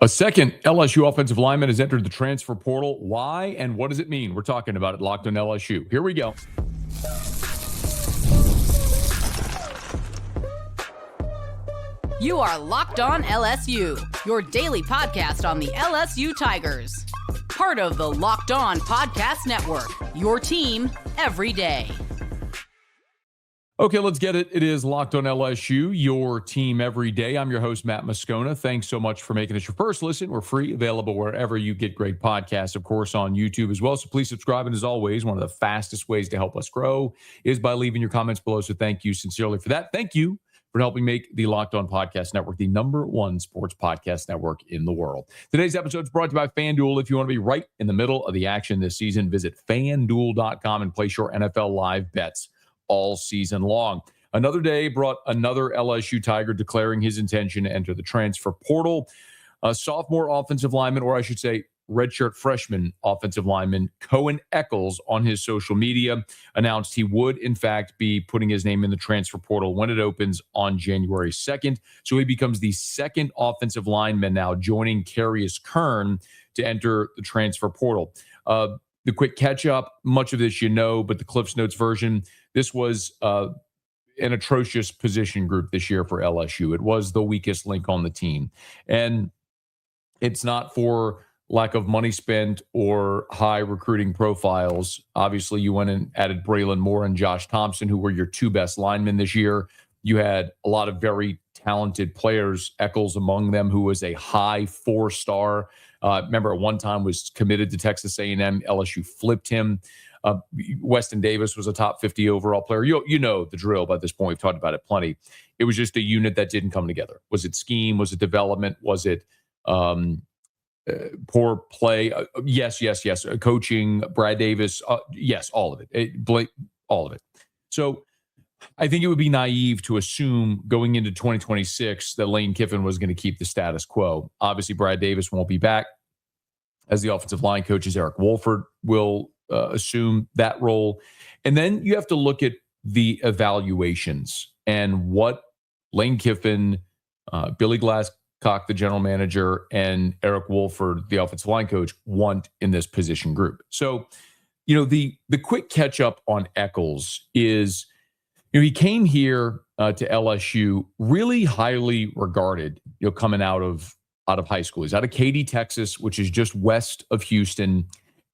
A second LSU offensive lineman has entered the transfer portal. Why and what does it mean? We're talking about it. Locked on LSU. Here we go. You are Locked On LSU, your daily podcast on the LSU Tigers. Part of the Locked On Podcast Network, your team every day. Okay, let's get it. It is Locked on LSU, your team every day. I'm your host, Matt Moscona. Thanks so much for making us your first listen. We're free, available wherever you get great podcasts, of course, on YouTube as well. So please subscribe. And as always, one of the fastest ways to help us grow is by leaving your comments below. So thank you sincerely for that. Thank you for helping make the Locked On Podcast Network the #1 sports podcast network in the world. Today's episode is brought to you by FanDuel. If you want to be right in the middle of the action this season, visit FanDuel.com and place your NFL live bets all season long. Another day brought another LSU Tiger declaring his intention to enter the transfer portal. A sophomore offensive lineman, or I should say redshirt freshman offensive lineman, Coen Echols, on his social media announced he would, in fact, be putting his name in the transfer portal when it opens on January 2nd. So he becomes the second offensive lineman now joining Carius Kern to enter the transfer portal. The quick catch-up, much of this you know, but the Cliffs Notes version, this was an atrocious position group this year for LSU. It was the weakest link on the team. And it's not for lack of money spent or high recruiting profiles. Obviously, you went and added Braylon Moore and Josh Thompson, who were your two best linemen this year. You had a lot of very talented players, Eckles among them, who was a high 4-star. Remember, at one time was committed to Texas A&M. LSU flipped him. Weston Davis was a top 50 overall player. You know the drill by this point. We've talked about it plenty. It was just a unit that didn't come together. Was it scheme? Was it development? Was it poor play? Yes. Coaching, Brad Davis. Yes, all of it. All of it. So I think it would be naive to assume going into 2026 that Lane Kiffin was going to keep the status quo. Obviously, Brad Davis won't be back as the offensive line coach. As Eric Wolford will assume that role. And then you have to look at the evaluations and what Lane Kiffin, Billy Glasscock, the general manager, and Eric Wolford, the offensive line coach, want in this position group. So, the quick catch up on Eckles is, he came here to LSU really highly regarded, coming out of high school. He's out of Katy, Texas, which is just west of Houston.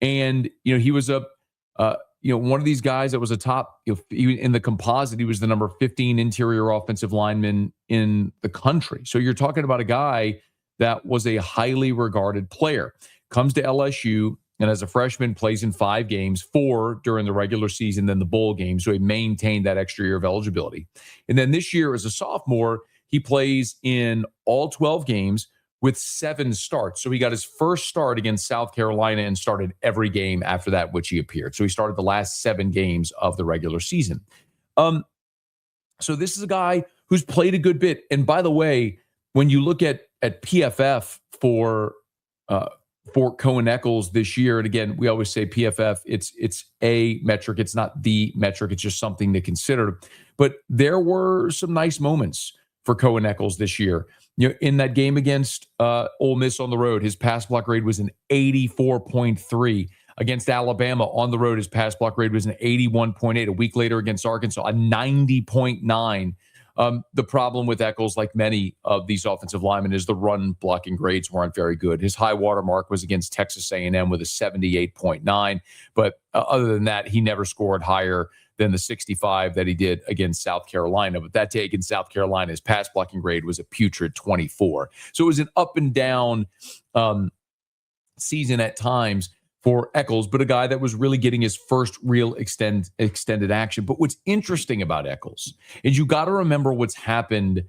And, he was one of these guys that was a top, in the composite, he was the number 15 interior offensive lineman in the country. So you're talking about a guy that was a highly regarded player, comes to LSU, and as a freshman plays in 5 games, 4 during the regular season, then the bowl game. So he maintained that extra year of eligibility. And then this year as a sophomore, he plays in all 12 games with 7 starts. So he got his first start against South Carolina and started every game after that, which he appeared. So he started the last 7 games of the regular season. So this is a guy who's played a good bit. And by the way, when you look at PFF for Coen Echols this year, and again, we always say PFF, it's a metric. It's not the metric. It's just something to consider. But there were some nice moments for Coen Echols this year. In that game against Ole Miss on the road, his pass block grade was an 84.3. Against Alabama on the road, his pass block grade was an 81.8. A week later against Arkansas, a 90.9. The problem with Eckles, like many of these offensive linemen, is the run blocking grades weren't very good. His high water mark was against Texas A&M with a 78.9. But other than that, he never scored higher than the 65 that he did against South Carolina. But that day against South Carolina, his pass blocking grade was a putrid 24. So it was an up and down season at times for Eckles, but a guy that was really getting his first real extended action. But what's interesting about Eckles is you got to remember what's happened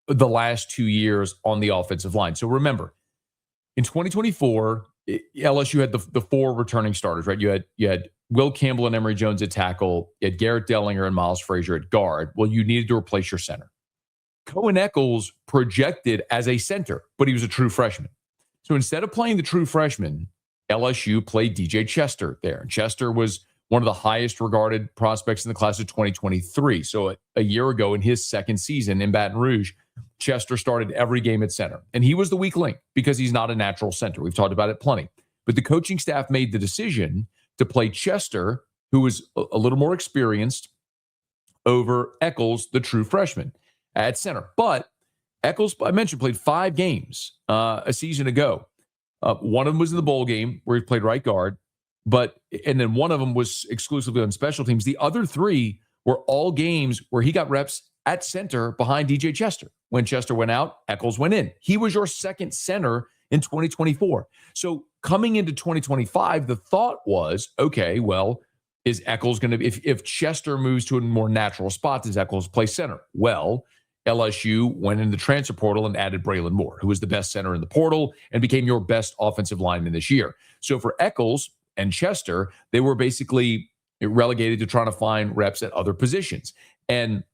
the last 2 years on the offensive line. So remember, in 2024, LSU had the 4 returning starters, right? You had Will Campbell and Emory Jones at tackle. You had Garrett Dellinger and Miles Frazier at guard. Well, you needed to replace your center. Coen Echols projected as a center, but he was a true freshman. So instead of playing the true freshman, LSU played DJ Chester there. And Chester was one of the highest regarded prospects in the class of 2023. So a year ago in his second season in Baton Rouge, Chester started every game at center. And he was the weak link because he's not a natural center. We've talked about it plenty. But the coaching staff made the decision to play Chester, who was a little more experienced, over Eckles, the true freshman, at center. But Eckles, I mentioned, played 5 games a season ago. One of them was in the bowl game where he played right guard, and then one of them was exclusively on special teams. The other 3 were all games where he got reps at center behind DJ Chester. When Chester went out, Eckles went in. He was your second center in 2024. So coming into 2025, the thought was, okay, well, is Eckles going to be, if Chester moves to a more natural spot, does Eckles play center? Well, LSU went in the transfer portal and added Braylon Moore, who was the best center in the portal and became your best offensive lineman this year. So for Eckles and Chester, they were basically relegated to trying to find reps at other positions. And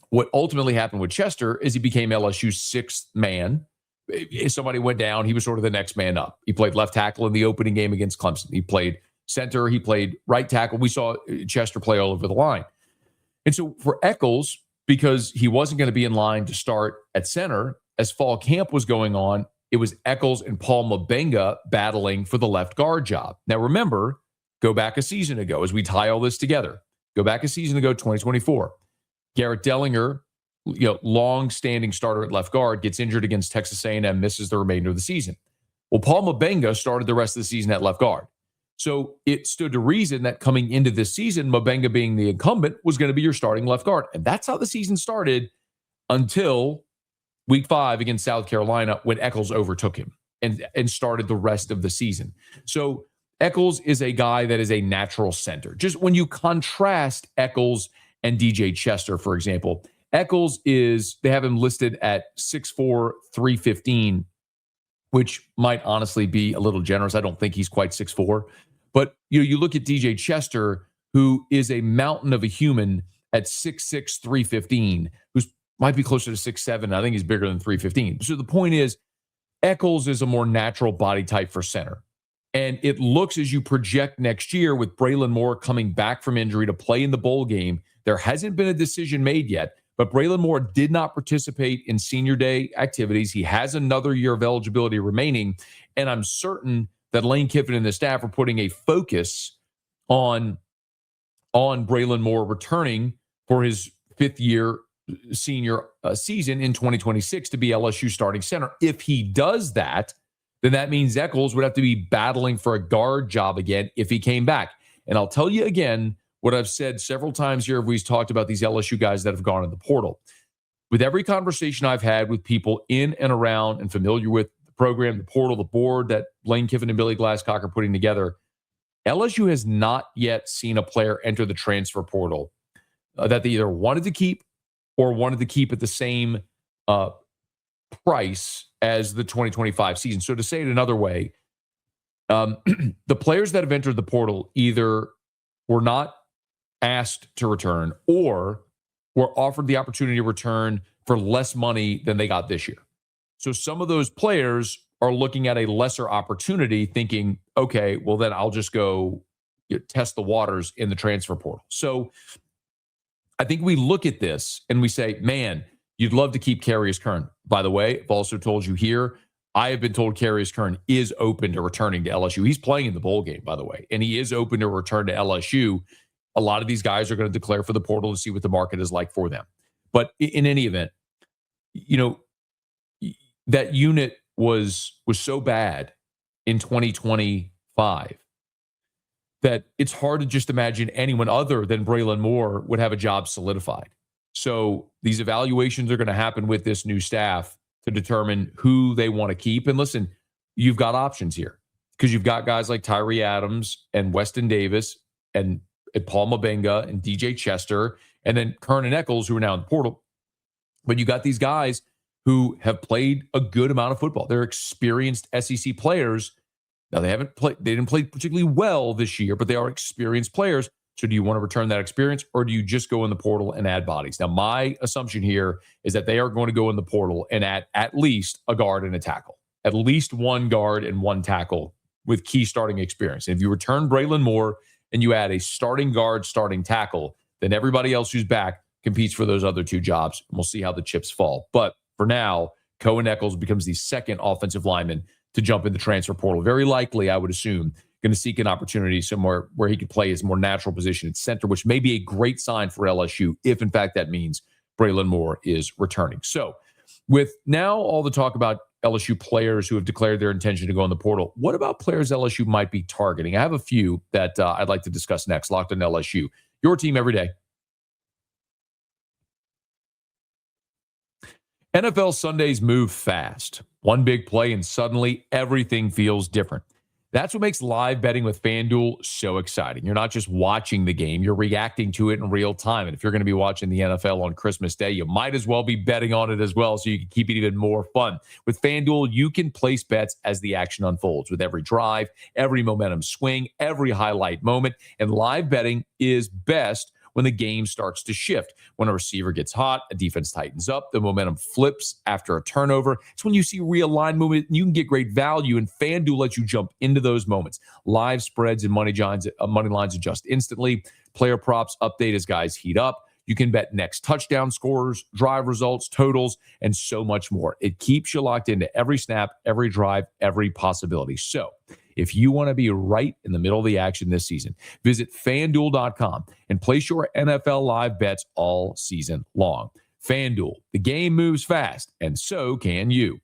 what ultimately happened with Chester is he became LSU's 6th man. If somebody went down, he was sort of the next man up. He played left tackle in the opening game against Clemson. He played center. He played right tackle. We saw Chester play all over the line. And so for Eckles, because he wasn't going to be in line to start at center, as fall camp was going on, it was Eckles and Paul Mabenga battling for the left guard job. Now, remember, go back a season ago as we tie all this together. Go back a season ago, 2024. Garrett Dellinger, long-standing starter at left guard, gets injured against Texas A&M, misses the remainder of the season. Well, Paul Mabenga started the rest of the season at left guard. So it stood to reason that coming into this season, Mabenga being the incumbent was going to be your starting left guard. And that's how the season started until week 5 against South Carolina when Eckles overtook him and started the rest of the season. So Eckles is a guy that is a natural center. Just when you contrast Eckles and DJ Chester, for example, Eckles they have him listed at 6'4", 315, which might honestly be a little generous. I don't think he's quite 6'4". But you look at DJ Chester, who is a mountain of a human at 6'6", 315, who's might be closer to 6'7". I think he's bigger than 315. So the point is, Eckles is a more natural body type for center. And it looks, as you project next year with Braylon Moore coming back from injury to play in the bowl game, there hasn't been a decision made yet. But Braylon Moore did not participate in senior day activities. He has another year of eligibility remaining. And I'm certain that Lane Kiffin and the staff are putting a focus on Braylon Moore returning for his 5th year senior season in 2026 to be LSU starting center. If he does that, then that means Eckles would have to be battling for a guard job again if he came back. And I'll tell you again, what I've said several times here, we've talked about these LSU guys that have gone in the portal. With every conversation I've had with people in and around and familiar with the program, the portal, the board that Lane Kiffin and Billy Glasscock are putting together, LSU has not yet seen a player enter the transfer portal that they either wanted to keep or wanted to keep at the same price as the 2025 season. So to say it another way, the players that have entered the portal either were not asked to return or were offered the opportunity to return for less money than they got this year. So some of those players are looking at a lesser opportunity thinking, okay, well then I'll just go test the waters in the transfer portal. So I think we look at this and we say, man, you'd love to keep Carius Kern. By the way, I've also told you here, I have been told Carius Kern is open to returning to LSU. He's playing in the bowl game, by the way, and he is open to return to LSU. A lot of these guys are going to declare for the portal to see what the market is like for them. But in any event, that unit was so bad in 2025 that it's hard to just imagine anyone other than Braylon Moore would have a job solidified. So these evaluations are going to happen with this new staff to determine who they want to keep. And listen, you've got options here because you've got guys like Tyree Adams and Weston Davis and Paul Mabenga and DJ Chester and then Kern and Eckles, who are now in the portal. But you got these guys who have played a good amount of football. They're experienced SEC players. Now they didn't play particularly well this year, but they are experienced players. So do you want to return that experience or do you just go in the portal and add bodies? Now, my assumption here is that they are going to go in the portal and add at least a guard and a tackle, at least one guard and one tackle with key starting experience. And if you return Braylon Moore and you add a starting guard, starting tackle, then everybody else who's back competes for those other two jobs. And we'll see how the chips fall. But for now, Coen Echols becomes the second offensive lineman to jump in the transfer portal. Very likely, I would assume, going to seek an opportunity somewhere where he could play his more natural position at center, which may be a great sign for LSU if, in fact, that means Braylon Moore is returning. So with now all the talk about LSU players who have declared their intention to go in the portal, what about players LSU might be targeting? I have a few that I'd like to discuss next. Locked on LSU, your team every day. NFL Sundays move fast. One big play and suddenly everything feels different. That's what makes live betting with FanDuel so exciting. You're not just watching the game, you're reacting to it in real time. And if you're going to be watching the NFL on Christmas Day, you might as well be betting on it as well so you can keep it even more fun. With FanDuel, you can place bets as the action unfolds with every drive, every momentum swing, every highlight moment. And live betting is best when the game starts to shift. When a receiver gets hot, a defense tightens up, the momentum flips after a turnover. It's when you see real line movement, you can get great value, and FanDuel lets you jump into those moments. Live spreads and money lines adjust instantly. Player props update as guys heat up. You can bet next touchdown scores, drive results, totals, and so much more. It keeps you locked into every snap, every drive, every possibility. So if you want to be right in the middle of the action this season, visit FanDuel.com and place your NFL live bets all season long. FanDuel, the game moves fast, and so can you.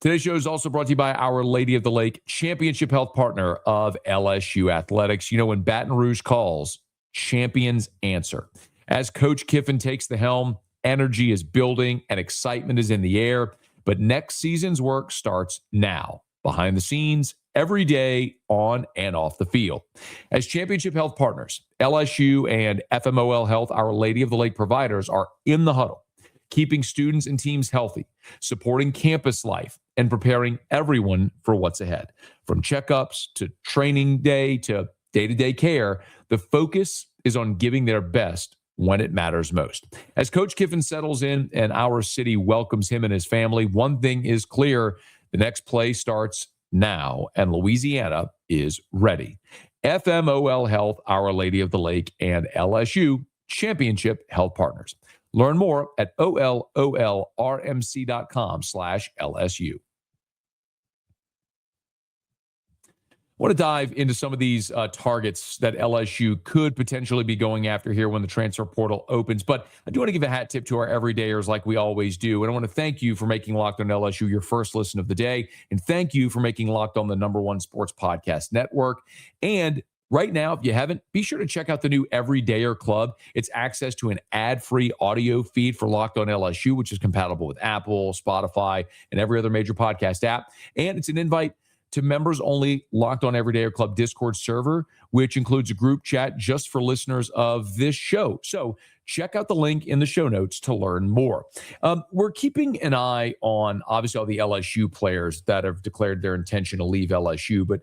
Today's show is also brought to you by Our Lady of the Lake, championship health partner of LSU Athletics. You know, when Baton Rouge calls, champions answer. As Coach Kiffin takes the helm, energy is building and excitement is in the air, but next season's work starts now. Behind the scenes, every day, on and off the field. As championship health partners, LSU and FMOL Health, Our Lady of the Lake providers, are in the huddle, keeping students and teams healthy, supporting campus life, and preparing everyone for what's ahead. From checkups to training day to day-to-day care, the focus is on giving their best when it matters most. As Coach Kiffin settles in and our city welcomes him and his family, one thing is clear: the next play starts now, and Louisiana is ready. FMOL Health, Our Lady of the Lake, and LSU, championship health partners. Learn more at ololrmc.com/LSU. I want to dive into some of these targets that LSU could potentially be going after here when the transfer portal opens. But I do want to give a hat tip to our everydayers like we always do. And I want to thank you for making Locked on LSU your first listen of the day. And thank you for making Locked on the #1 sports podcast network. And right now, if you haven't, be sure to check out the new Everydayer Club. It's access to an ad-free audio feed for Locked on LSU, which is compatible with Apple, Spotify, and every other major podcast app. And it's an invite to members-only Locked on Everydayer Club Discord server, which includes a group chat just for listeners of this show. So check out the link in the show notes to learn more. We're keeping an eye on, obviously, all the LSU players that have declared their intention to leave LSU, but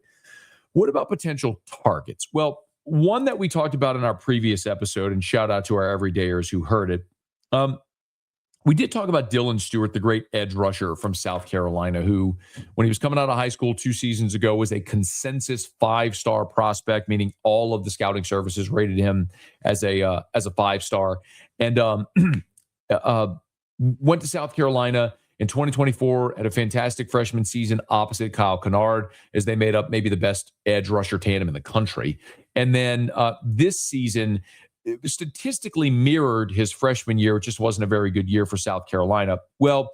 what about potential targets? Well, one that we talked about in our previous episode, and shout out to our everydayers who heard it, we did talk about Dylan Stewart, the great edge rusher from South Carolina, who, when he was coming out of high school 2 seasons ago, was a consensus 5-star prospect, meaning all of the scouting services rated him as a 5-star, and went to South Carolina in 2024, had a fantastic freshman season opposite Kyle Kennard, as they made up maybe the best edge rusher tandem in the country. And then this season, it statistically mirrored his freshman year. It just wasn't a very good year for South Carolina. Well,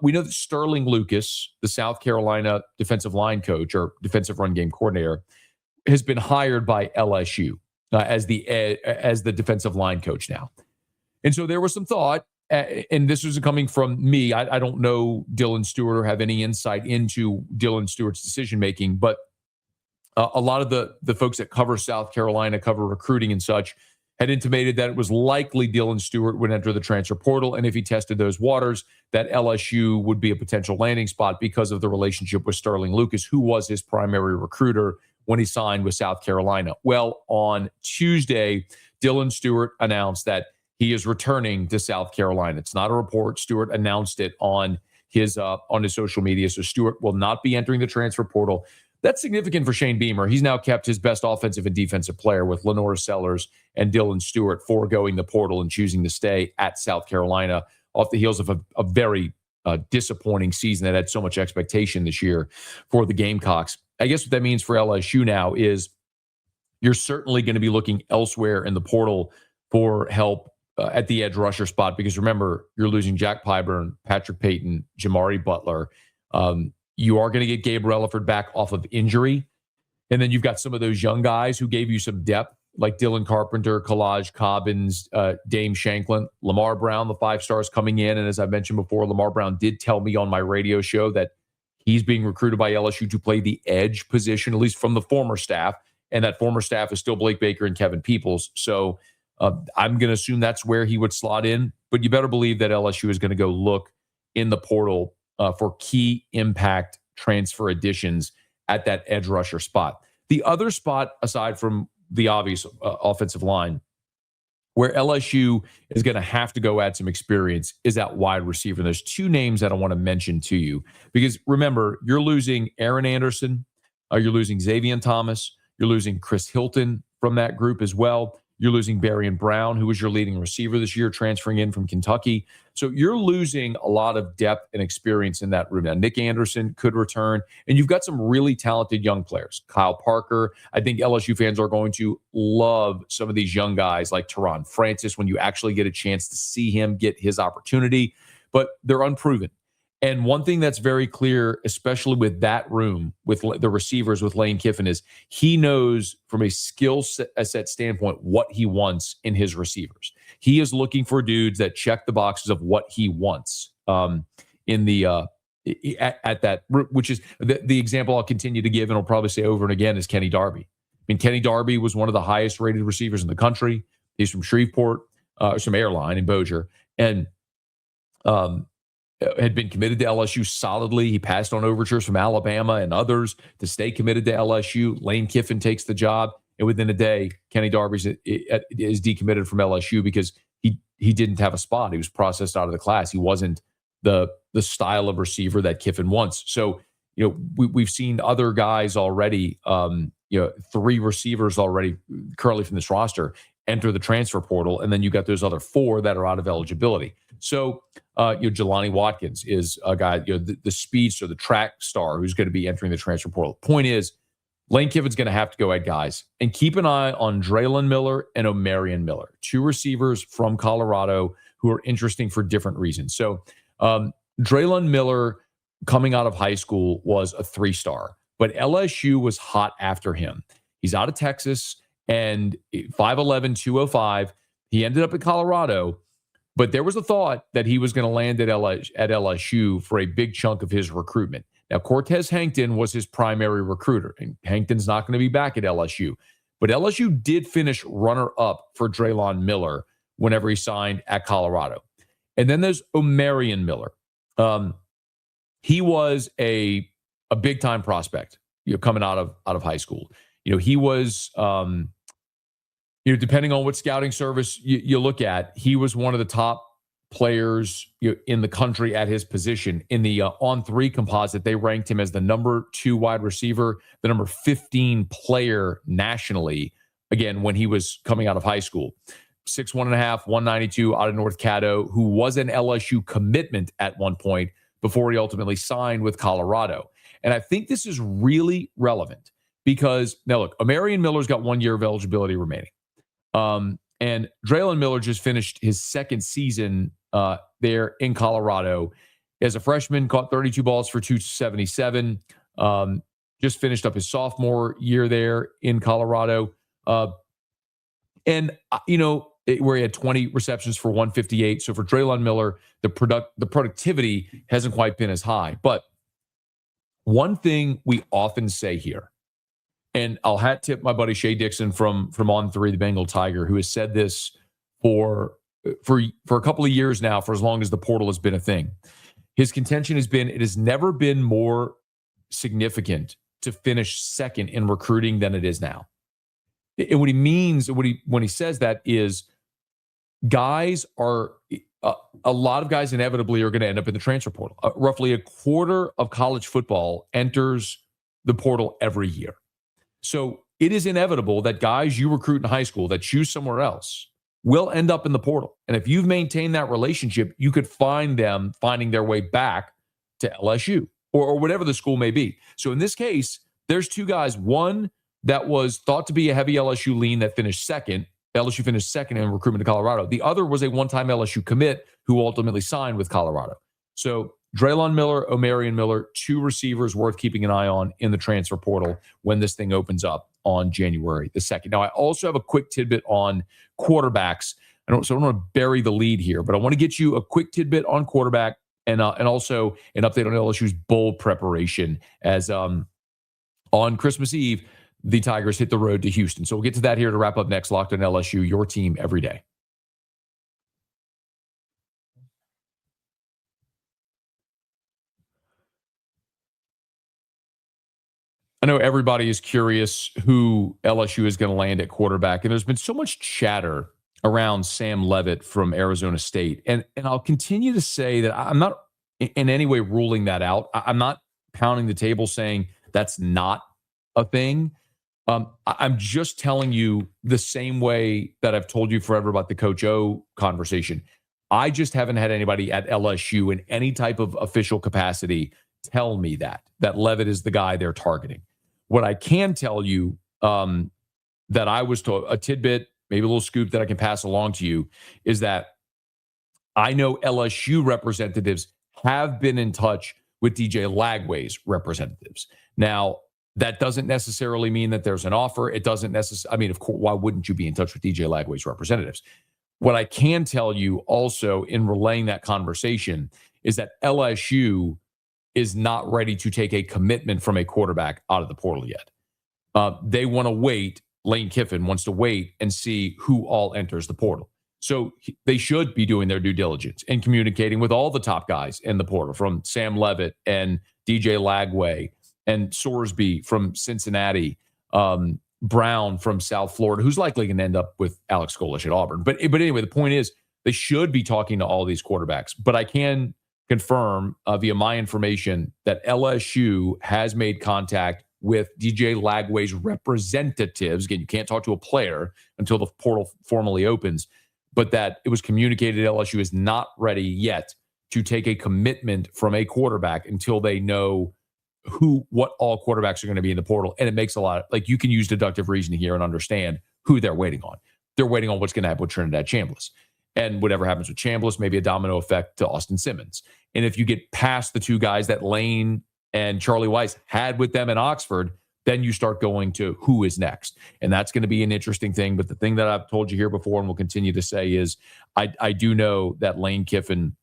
we know that Sterling Lucas, the South Carolina defensive line coach or defensive run game coordinator, has been hired by LSU as the defensive line coach now. And so there was some thought, and this was coming from me. I don't know Dylan Stewart or have any insight into Dylan Stewart's decision-making, but a lot of the folks that cover South Carolina, cover recruiting and such, had intimated that it was likely Dylan Stewart would enter the transfer portal, and if he tested those waters, that LSU would be a potential landing spot because of the relationship with Sterling Lucas, who was his primary recruiter when he signed with South Carolina. Well, on Tuesday, Dylan Stewart announced that he is returning to South Carolina. It's not a report. Stewart announced it on his social media. So Stewart will not be entering the transfer portal. That's significant for Shane Beamer. He's now kept his best offensive and defensive player with Lenore Sellers and Dylan Stewart foregoing the portal and choosing to stay at South Carolina off the heels of a very disappointing season that had so much expectation this year for the Gamecocks. I guess what that means for LSU now is you're certainly going to be looking elsewhere in the portal for help at the edge rusher spot, because remember, you're losing Jack Pyburn, Patrick Payton, Jamari Butler. You are going to get Gabe Relaford back off of injury. And then you've got some of those young guys who gave you some depth, like Dylan Carpenter, Kalaj Cobbins, Dame Shanklin, Lamar Brown, the 5 stars coming in. And as I mentioned before, Lamar Brown did tell me on my radio show that he's being recruited by LSU to play the edge position, at least from the former staff. And that former staff is still Blake Baker and Kevin Peoples. So I'm going to assume that's where he would slot in. But you better believe that LSU is going to go look in the portal for key impact transfer additions at that edge rusher spot. The other spot, aside from the obvious offensive line, where LSU is going to have to go add some experience, is at wide receiver. There's 2 names that I want to mention to you, because remember, you're losing Aaron Anderson, you're losing Xavier Thomas, you're losing Chris Hilton from that group as well. You're losing Barrion Brown, who was your leading receiver this year, transferring in from Kentucky. So you're losing a lot of depth and experience in that room. Now, Nick Anderson could return, and you've got some really talented young players. Kyle Parker. I think LSU fans are going to love some of these young guys like Teron Francis when you actually get a chance to see him get his opportunity, but they're unproven. And one thing that's very clear, especially with that room, with the receivers with Lane Kiffin, is he knows from a skill set standpoint what he wants in his receivers. He is looking for dudes that check the boxes of what he wants in the at that, which is the example I'll continue to give and I'll probably say over and again is Kenny Darby. I mean, Kenny Darby was one of the highest rated receivers in the country. He's from Shreveport, some airline in Bossier, and had been committed to LSU solidly. He passed on overtures from Alabama and others to stay committed to LSU. Lane Kiffin takes the job, and within a day, Kenny Darby is decommitted from LSU because he didn't have a spot. He was processed out of the class. He wasn't the style of receiver that Kiffin wants. So, we've seen other guys already, 3 receivers already currently from this roster enter the transfer portal, and then you got those other 4 that are out of eligibility. So, Jelani Watkins is a guy, the speedster, the track star who's going to be entering the transfer portal. Point is, Lane Kiffin's going to have to go ahead, guys, and keep an eye on Draylon Miller and Omarion Miller, 2 receivers from Colorado who are interesting for different reasons. So, Draylon Miller, coming out of high school, was a 3-star, but LSU was hot after him. He's out of Texas and 5'11", 205. He ended up in Colorado. But there was a thought that he was going to land at LSU for a big chunk of his recruitment. Now, Cortez Hankton was his primary recruiter, and Hankton's not going to be back at LSU. But LSU did finish runner-up for Draylon Miller whenever he signed at Colorado. And then there's Omarion Miller. He was a big-time prospect, coming out of high school. He was... depending on what scouting service you look at, he was one of the top players in the country at his position. In the on-3 composite, they ranked him as the number 2 wide receiver, the number 15 player nationally, again, when he was coming out of high school. 6'1.5", 192 out of North Caddo, who was an LSU commitment at one point before he ultimately signed with Colorado. And I think this is really relevant because, now look, Omarion Miller's got 1 year of eligibility remaining. And Draylon Miller just finished his 2nd season there in Colorado. As a freshman, caught 32 balls for 277. Just finished up his sophomore year there in Colorado. Where he had 20 receptions for 158. So for Draylon Miller, the productivity hasn't quite been as high. But one thing we often say here, and I'll hat tip my buddy Shea Dixon from On3, the Bengal Tiger, who has said this for a couple of years now, for as long as the portal has been a thing. His contention has been, it has never been more significant to finish 2nd in recruiting than it is now. And what he means, when he says that is, guys are, a lot of guys inevitably are going to end up in the transfer portal. Roughly a quarter of college football enters the portal every year. So it is inevitable that guys you recruit in high school that choose somewhere else will end up in the portal. And if you've maintained that relationship, you could find them finding their way back to LSU or whatever the school may be. So in this case, there's two guys, one that was thought to be a heavy LSU lean that finished second. LSU finished second in recruitment to Colorado. The other was a one-time LSU commit who ultimately signed with Colorado. So Draylon Miller, Omarion Miller, two receivers worth keeping an eye on in the transfer portal when this thing opens up on January the 2nd. Now, I also have a quick tidbit on quarterbacks. I don't want to bury the lead here, but I want to get you a quick tidbit on quarterback and also an update on LSU's bowl preparation as on Christmas Eve, the Tigers hit the road to Houston. So we'll get to that here to wrap up next. Locked on LSU, your team every day. I know everybody is curious who LSU is going to land at quarterback, and there's been so much chatter around Sam Leavitt from Arizona State. And I'll continue to say that I'm not in any way ruling that out. I'm not pounding the table saying that's not a thing. I'm just telling you the same way that I've told you forever about the Coach O conversation. I just haven't had anybody at LSU in any type of official capacity tell me that Leavitt is the guy they're targeting. What I can tell you that I was told, a tidbit, maybe a little scoop that I can pass along to you, is that I know LSU representatives have been in touch with DJ Lagway's representatives. Now, that doesn't necessarily mean that there's an offer. It doesn't necessarily, I mean, of course, why wouldn't you be in touch with DJ Lagway's representatives? What I can tell you also in relaying that conversation is that LSU is not ready to take a commitment from a quarterback out of the portal yet. They want to wait. Lane Kiffin wants to wait and see who all enters the portal. So they should be doing their due diligence and communicating with all the top guys in the portal, from Sam Leavitt and DJ Lagway and Sorsby from Cincinnati, Brown from South Florida, who's likely going to end up with Alex Golish at Auburn. But anyway, the point is they should be talking to all these quarterbacks. But I can confirm via my information that LSU has made contact with DJ Lagway's representatives. Again, you can't talk to a player until the portal formally opens, but that it was communicated LSU is not ready yet to take a commitment from a quarterback until they know what all quarterbacks are going to be in the portal. And it makes a lot of, like, you can use deductive reasoning here and understand who they're waiting on. They're waiting on what's going to happen with Trinidad Chambliss. And whatever happens with Chambliss, maybe a domino effect to Austin Simmons. And if you get past the two guys that Lane and Charlie Weiss had with them in Oxford, then you start going to who is next. And that's going to be an interesting thing. But the thing that I've told you here before and will continue to say is I do know that Lane Kiffin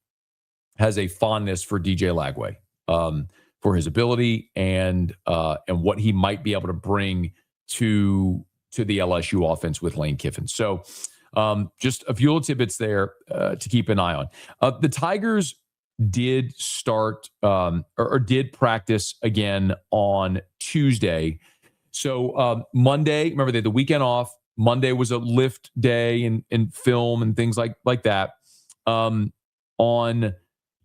has a fondness for DJ Lagway, for his ability and what he might be able to bring to the LSU offense with Lane Kiffin. So just a few little tidbits there to keep an eye on. The Tigers did start or did practice again on Tuesday. So Monday, remember they had the weekend off. Monday was a lift day and film and things like that. On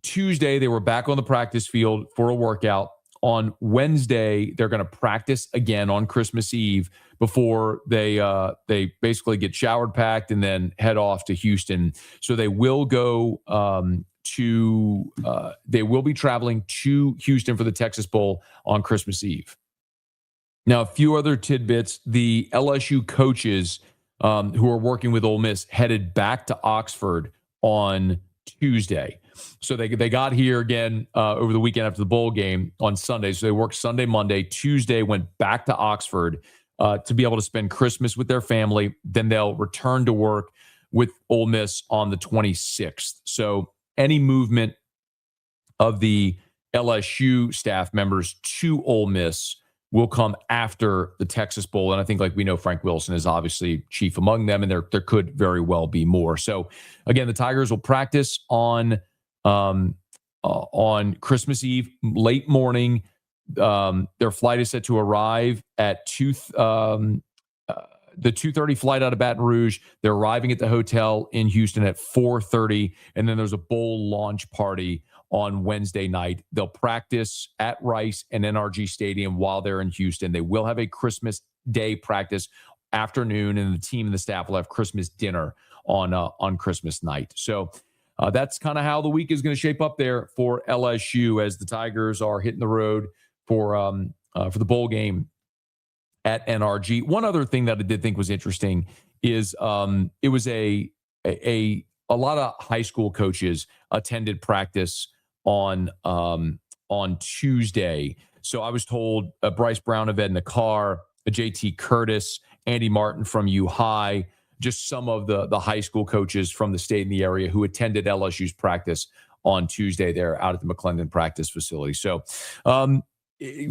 Tuesday, they were back on the practice field for a workout. On Wednesday, they're going to practice again on Christmas Eve before they basically get showered, packed, and then head off to Houston. So they will go they will be traveling to Houston for the Texas Bowl on Christmas Eve. Now, a few other tidbits. The LSU coaches who are working with Ole Miss headed back to Oxford on Tuesday. So they got here again over the weekend after the bowl game on Sunday. So they worked Sunday, Monday. Tuesday went back to Oxford to be able to spend Christmas with their family. Then they'll return to work with Ole Miss on the 26th. So any movement of the LSU staff members to Ole Miss will come after the Texas Bowl. And I think, like we know, Frank Wilson is obviously chief among them, and there could very well be more. So again, the Tigers will practice on Christmas Eve, late morning. Their flight is set to arrive at the 2:30 flight out of Baton Rouge. They're arriving at the hotel in Houston at 4:30, and then there's a bowl launch party on Wednesday night. They'll practice at Rice and NRG Stadium while they're in Houston. They will have a Christmas Day practice afternoon, and the team and the staff will have Christmas dinner on Christmas night. So that's kind of how the week is going to shape up there for LSU as the Tigers are hitting the road for the bowl game at NRG. One other thing that I did think was interesting is it was a lot of high school coaches attended practice on Tuesday. So I was told Bryce Brown of Edna Carr, JT Curtis, Andy Martin from U High, just some of the high school coaches from the state and the area who attended LSU's practice on Tuesday there out at the McClendon practice facility. So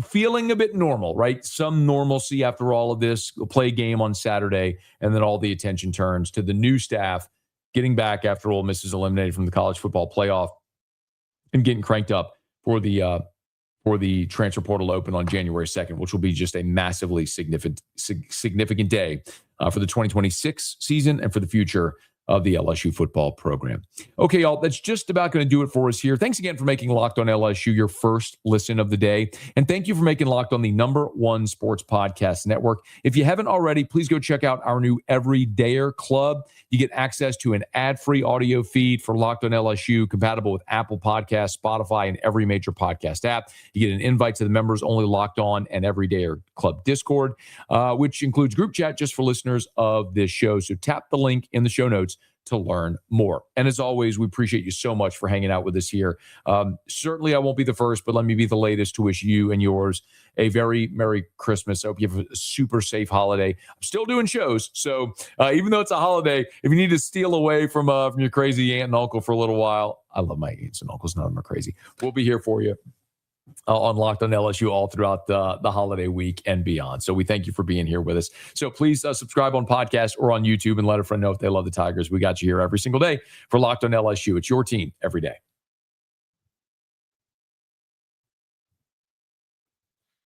feeling a bit normal, right? Some normalcy after all of this. We'll play a game on Saturday, and then all the attention turns to the new staff getting back after Ole Miss is eliminated from the college football playoff and getting cranked up for the transfer portal open on January 2nd, which will be just a massively significant day for the 2026 season and for the future of the LSU football program. Okay, y'all, that's just about going to do it for us here. Thanks again for making Locked On LSU your first listen of the day. And thank you for making Locked On the #1 sports podcast network. If you haven't already, please go check out our new Everydayer Club. You get access to an ad-free audio feed for Locked On LSU, compatible with Apple Podcasts, Spotify, and every major podcast app. You get an invite to the members-only Locked On and Everydayer Club Discord, which includes group chat just for listeners of this show. So tap the link in the show notes to learn more. And as always, we appreciate you so much for hanging out with us here. Certainly, I won't be the first, but let me be the latest to wish you and yours a very Merry Christmas. I hope you have a super safe holiday. I'm still doing shows, so even though it's a holiday, if you need to steal away from your crazy aunt and uncle for a little while, I love my aunts and uncles. None of them are crazy. We'll be here for you on Locked On LSU all throughout the holiday week and beyond. So we thank you for being here with us. So please subscribe on podcast or on YouTube and let a friend know if they love the Tigers. We got you here every single day for Locked On LSU. It's your team every day.